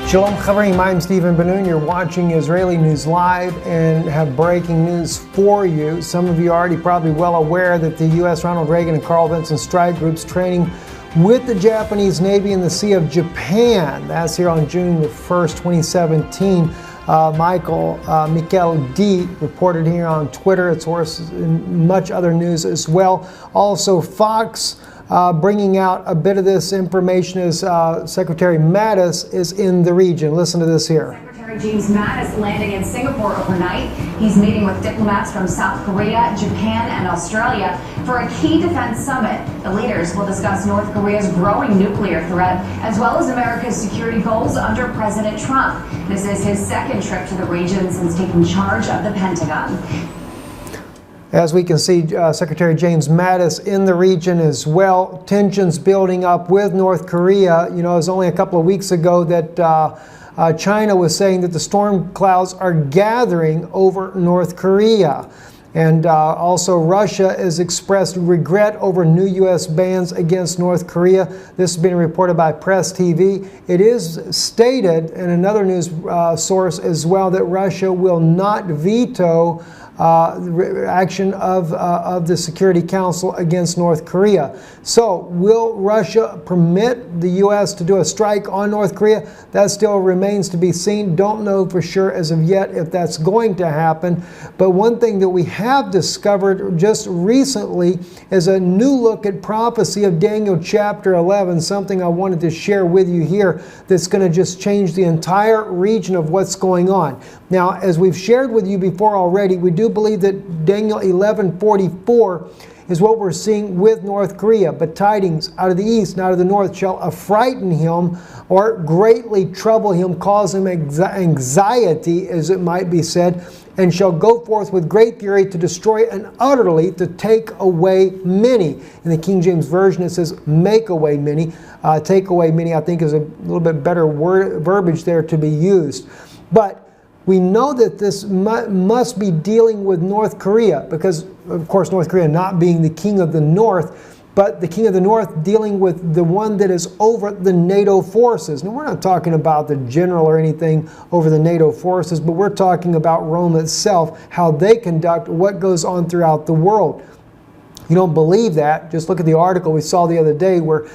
Shalom Chaverim, I'm Stephen Ben-Nun. You're watching Israeli News Live and have breaking news for you. Some of you are already probably well aware that the U.S. Ronald Reagan and Carl Vinson strike groups training with the Japanese Navy in the Sea of Japan. That's here on June the 1st, 2017. Michael D. reported here on Twitter. It's worse in much other news as well. Also, Fox bringing out a bit of this information as Secretary Mattis is in the region. Listen to this here. Secretary James Mattis landing in Singapore overnight. He's meeting with diplomats from South Korea, Japan, and Australia for a key defense summit. The leaders will discuss North Korea's growing nuclear threat, as well as America's security goals under President Trump. This is his second trip to the region since taking charge of the Pentagon. As we can see, Secretary James Mattis in the region as well. Tensions building up with North Korea. You know, it was only a couple of weeks ago that China was saying that the storm clouds are gathering over North Korea. And also Russia has expressed regret over new U.S. bans against North Korea. This has been reported by Press TV. It is stated in another news source as well that Russia will not veto action of the Security Council against North Korea. So will Russia permit the U.S. to do a strike on North Korea? That still remains to be seen. Don't know for sure as of yet if that's going to happen. But one thing that we have discovered just recently is a new look at prophecy of Daniel chapter 11, something I wanted to share with you here that's going to just change the entire region of what's going on. Now, as we've shared with you before already, we do believe that Daniel 11:44 is what we're seeing with North Korea. But tidings out of the east and out of the north shall affrighten him or greatly trouble him, cause him anxiety, as it might be said, and shall go forth with great fury to destroy and utterly to take away many. In the King James Version it says make away many. Take away many I think is a little bit better verbiage there to be used. But we know that this must be dealing with North Korea because, of course, North Korea not being the king of the North, but the king of the North dealing with the one that is over the NATO forces. Now, we're not talking about the general or anything over the NATO forces, but we're talking about Rome itself, how they conduct what goes on throughout the world. You don't believe that? Just look at the article we saw the other day where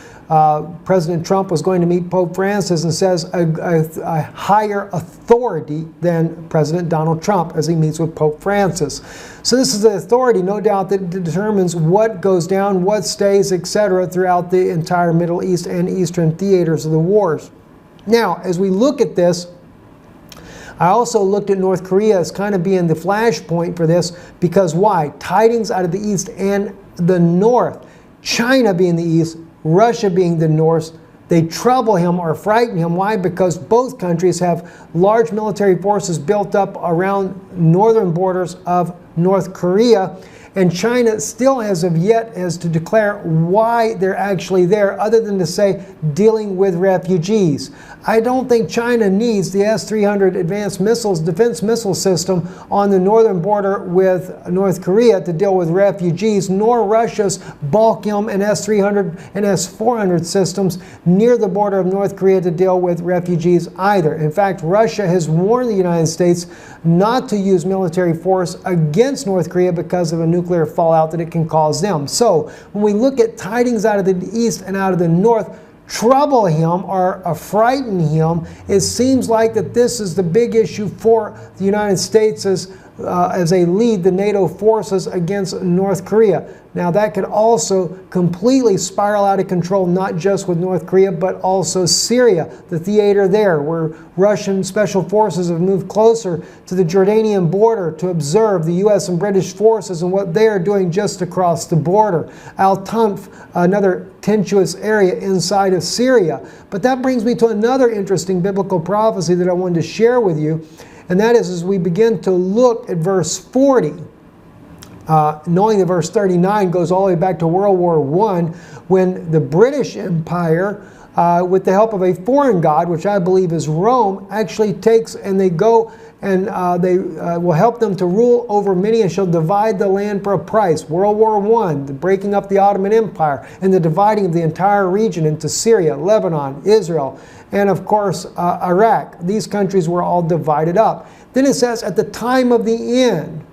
President Trump was going to meet Pope Francis and says a higher authority than President Donald Trump as he meets with Pope Francis. So this is the authority, no doubt, that determines what goes down, what stays, etc. throughout the entire Middle East and Eastern theaters of the wars. Now, as we look at this, I also looked at North Korea as kind of being the flashpoint for this because why? Tidings out of the east and the north. China being the east, Russia being the north, they trouble him or frighten him. Why? Because both countries have large military forces built up around northern borders of North Korea. And China still as of yet has to declare why they're actually there, other than to say dealing with refugees. I don't think China needs the S-300 advanced missiles, defense missile system on the northern border with North Korea to deal with refugees, nor Russia's Balkim and S-300 and S-400 systems near the border of North Korea to deal with refugees either. In fact, Russia has warned the United States not to use military force against North Korea because of a nuclear fallout that it can cause them. So when we look at tidings out of the east and out of the north, trouble him or frighten him, it seems like that this is the big issue for the United States as they lead the NATO forces against North Korea. Now that could also completely spiral out of control, not just with North Korea, but also Syria, the theater there, where Russian special forces have moved closer to the Jordanian border to observe the U.S. and British forces and what they are doing just across the border. Al-Tanf, another tenuous area inside of Syria. But that brings me to another interesting biblical prophecy that I wanted to share with you, and that is as we begin to look at verse 40. Knowing that verse 39 goes all the way back to World War I, when the British Empire, with the help of a foreign god, which I believe is Rome, actually takes and they go and they will help them to rule over many and shall divide the land for a price. World War I, the breaking up the Ottoman Empire, and the dividing of the entire region into Syria, Lebanon, Israel, and of course Iraq. These countries were all divided up. Then it says, at the time of the end,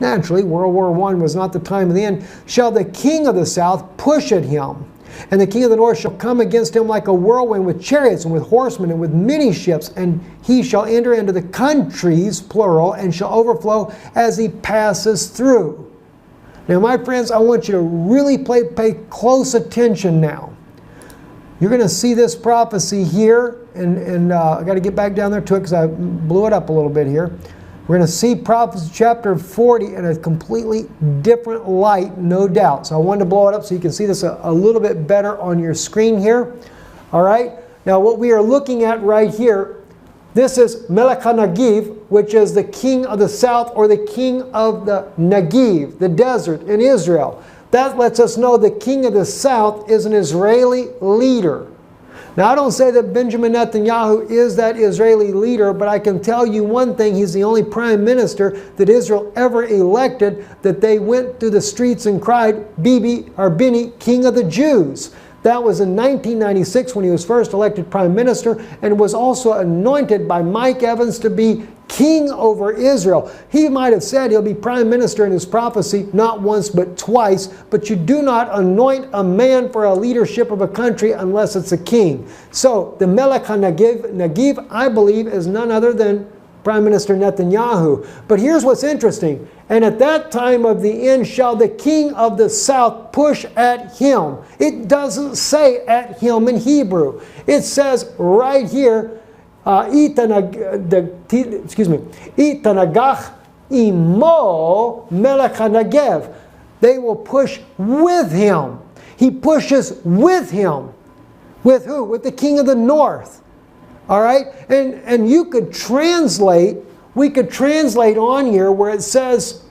naturally, World War I was not the time of the end, shall the king of the south push at him, and the king of the north shall come against him like a whirlwind with chariots and with horsemen and with many ships, and he shall enter into the countries, plural, and shall overflow as he passes through. Now, my friends, I want you to really pay close attention now. You're going to see this prophecy here, and I got to get back down there to it because I blew it up a little bit here. We're going to see prophecy chapter 40 in a completely different light, no doubt. So I wanted to blow it up so you can see this a little bit better on your screen here. All right. Now what we are looking at right here, this is Melech HaNagiv, which is the king of the south, or the king of the Negev, the desert in Israel. That lets us know the king of the south is an Israeli leader. Now, I don't say that Benjamin Netanyahu is that Israeli leader, but I can tell you one thing: he's the only prime minister that Israel ever elected that they went through the streets and cried, Bibi, or Bini, king of the Jews. That was in 1996 when he was first elected prime minister, and was also anointed by Mike Evans to be king over Israel. He might have said he'll be prime minister in his prophecy, not once but twice, but you do not anoint a man for a leadership of a country unless it's a king. So the Melech HaNagiv, I believe, is none other than Prime Minister Netanyahu. But here's what's interesting. And at that time of the end shall the king of the south push at him. It doesn't say at him in Hebrew. It says right here, Itanagach imo melech hanegev. They will push with him. He pushes with him. With who? With the king of the north. All right? And you could translate, we could translate on here where it says,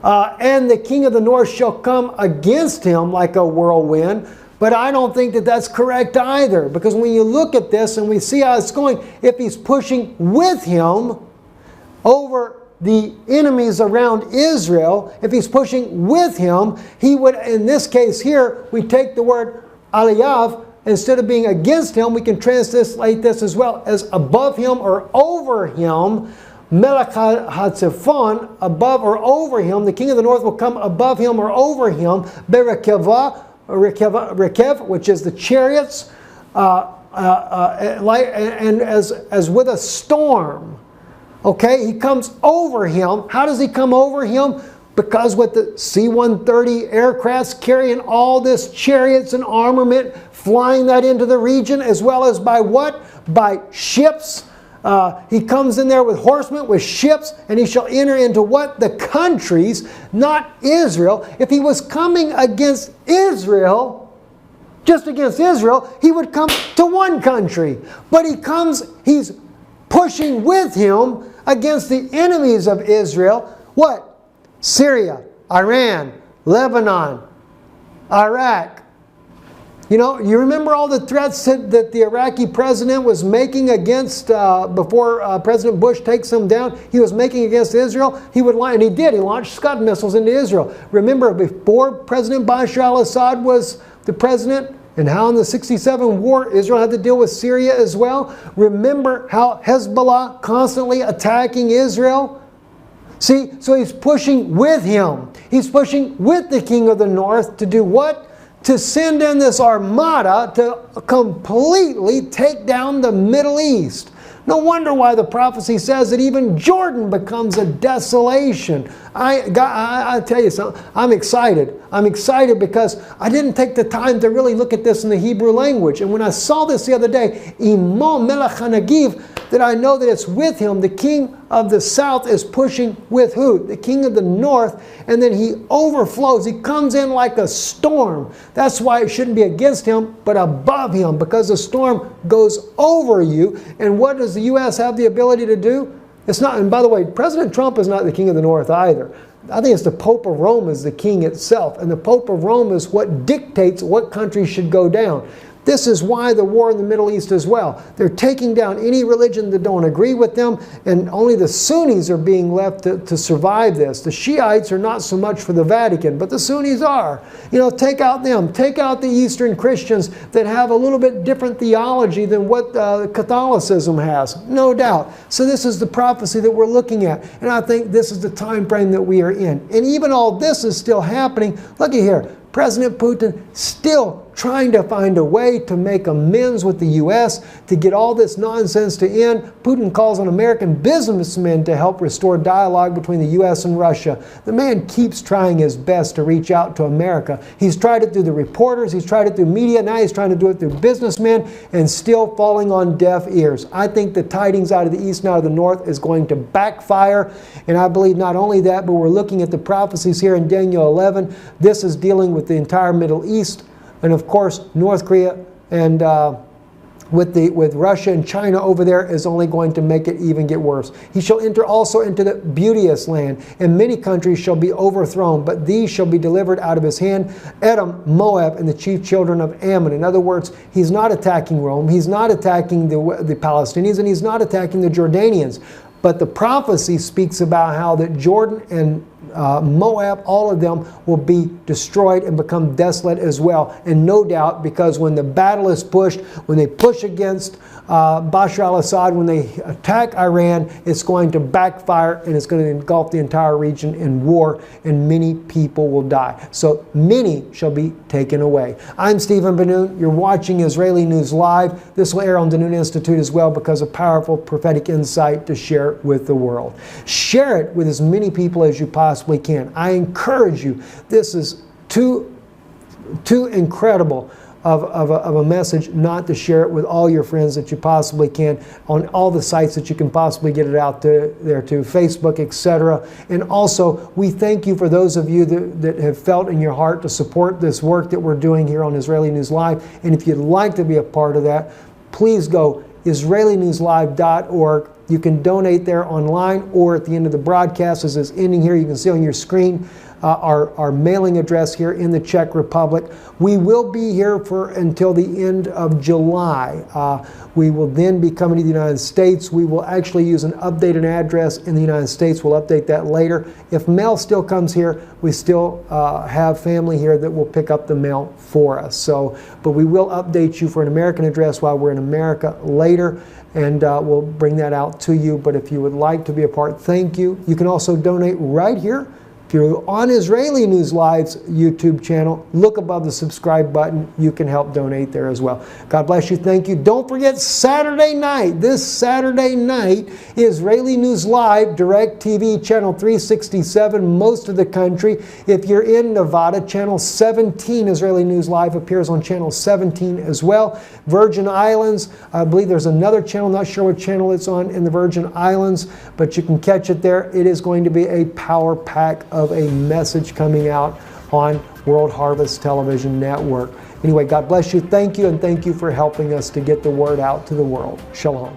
and the king of the north shall come against him like a whirlwind. But I don't think that that's correct either. Because when you look at this and we see how it's going, if he's pushing with him over the enemies around Israel, if he's pushing with him, he would, in this case here, we take the word aliyav, instead of being against him, we can translate this as well as above him or over him. Melech HaTzefon, above or over him. The king of the north will come above him or over him. Berekeva, Rekev, which is the chariots, and as with a storm. Okay, he comes over him. How does he come over him? Because with the C-130 aircrafts carrying all this chariots and armament, flying that into the region, as well as by what? By ships. He comes in there with horsemen, with ships, and he shall enter into what? The countries, not Israel. If he was coming against Israel, just against Israel, he would come to one country. But he's pushing with him against the enemies of Israel. What? Syria, Iran, Lebanon, Iraq. You know, you remember all the threats that the Iraqi president was making against, before President Bush takes him down, he was making against Israel? He would lie, and he did. He launched Scud missiles into Israel. Remember, before President Bashar al-Assad was the president, and how in the 67 war, Israel had to deal with Syria as well? Remember how Hezbollah constantly attacking Israel? See, so he's pushing with him. He's pushing with the king of the north to do what? To send in this armada to completely take down the Middle East. No wonder why the prophecy says that even Jordan becomes a desolation. I tell you something, I'm excited. I'm excited because I didn't take the time to really look at this in the Hebrew language. And when I saw this the other day, Imo Melech HaNagiv, that I know that it's with him. The king of the south is pushing with who? The king of the north. And then he overflows. He comes in like a storm. That's why it shouldn't be against him, but above him, because the storm goes over you. And what does the U.S. have the ability to do? It's not, and by the way, President Trump is not the king of the north either. I think it's the Pope of Rome is the king itself. And the Pope of Rome is what dictates what countries should go down. This is why the war in the Middle East as well. They're taking down any religion that don't agree with them, and only the Sunnis are being left to survive this. The Shiites are not so much for the Vatican, but the Sunnis are. You know, take out them. Take out the Eastern Christians that have a little bit different theology than what Catholicism has, no doubt. So this is the prophecy that we're looking at, and I think this is the time frame that we are in. And even all this is still happening. Look at here. President Putin still trying to find a way to make amends with the U.S. to get all this nonsense to end. Putin calls on American businessmen to help restore dialogue between the U.S. and Russia. The man keeps trying his best to reach out to America. He's tried it through the reporters, he's tried it through media, now he's trying to do it through businessmen, and still falling on deaf ears. I think the tidings out of the East and out of the North is going to backfire, and I believe not only that, but we're looking at the prophecies here in Daniel 11. This is dealing with the entire Middle East, and of course, North Korea and with Russia and China over there is only going to make it even get worse. He shall enter also into the beauteous land, and many countries shall be overthrown, but these shall be delivered out of his hand, Edom, Moab, and the chief children of Ammon. In other words, he's not attacking Rome, he's not attacking the Palestinians, and he's not attacking the Jordanians. But the prophecy speaks about how that Jordan and Moab, all of them will be destroyed and become desolate as well. And no doubt, because when the battle is pushed, when they push against Bashar al-Assad, when they attack Iran, it's going to backfire and it's going to engulf the entire region in war, and many people will die. So many shall be taken away. I'm Stephen Ben-Nun. You're watching Israeli News Live. This will air on the Noon Institute as well because of powerful prophetic insight to share with the world. Share it with as many people as you possibly can. I encourage you. This is too incredible of a message not to share it with all your friends that you possibly can on all the sites that you can possibly get it out there to, Facebook, etc. And also, we thank you for those of you that have felt in your heart to support this work that we're doing here on Israeli News Live. And if you'd like to be a part of that, please go IsraeliNewsLive.org. You can donate there online, or at the end of the broadcast, as it's ending here, you can see on your screen our mailing address here in the Czech Republic. We will be here until the end of July. We will then be coming to the United States. We will actually use an updated address in the United States. We'll update that later. If mail still comes here, we still have family here that will pick up the mail for us. But we will update you for an American address while we're in America later, and we'll bring that out to you. But if you would like to be a part, thank you. You can also donate right here. If you're on Israeli News Live's YouTube channel, look above the subscribe button. You can help donate there as well. God bless you. Thank you. Don't forget Saturday night. This Saturday night, Israeli News Live, Direct TV, Channel 367, most of the country. If you're in Nevada, Channel 17, Israeli News Live appears on Channel 17 as well. Virgin Islands, I believe there's another channel, not sure what channel it's on in the Virgin Islands, but you can catch it there. It is going to be a power pack of a message coming out on World Harvest Television Network. Anyway, God bless you. Thank you, and thank you for helping us to get the word out to the world. Shalom.